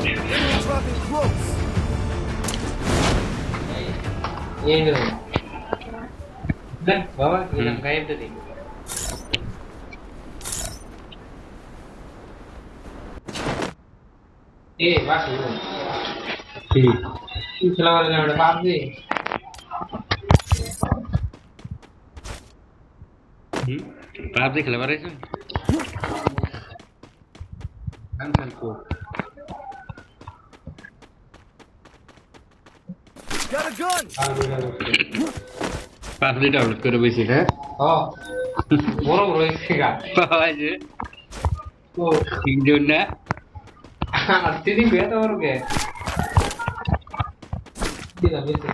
Enemy dropping close. ये लो बाबा ये गायब तो देखो ए वाह ठीक तू चला वाला ना बाप दे পাবজি খেলা পারাইছো গান খেলতো Got a gun. PUBG download করে বসে হ্যাঁ हाँ बोलो बोलो इसका পাওয়া যে तो তিনজন না अस्तित्व भी है तो और क्या ठीक है बेस्ट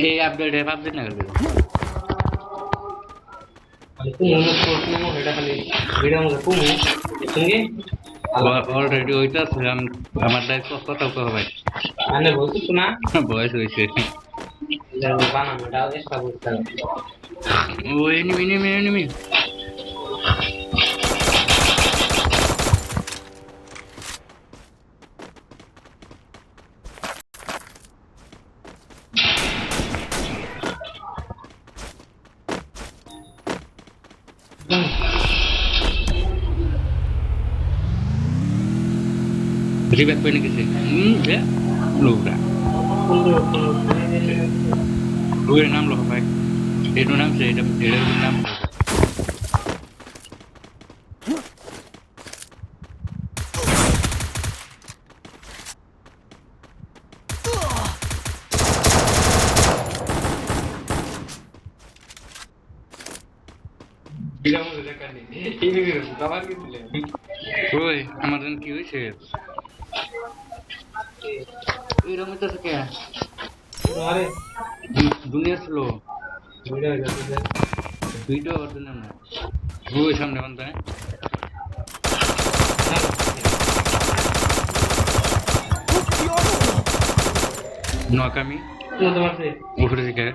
এই আপডেট পাবজি না করে itu menurut mau beda kali beda mau ketemu sungguh already ওইটা আমার দায়িত্ব কথা ভাই aneh bos itu na বয়স হয়েছে dan lupa nama dah es kabut kan ও enemy Ribet pa ni kasi. Ya. Lugra. Lugra nam lo hai. Itu nam se itu nam. bilang mau dekat nih ini gitu kapan gitu le Oi, amaran ki hoise. এরকম তো থাকে अरे দুনিয়া slow beda gitu video করতে না ওই সামনে বান্দা Look at the armor. নকামি itu teman sih উঠে থেকে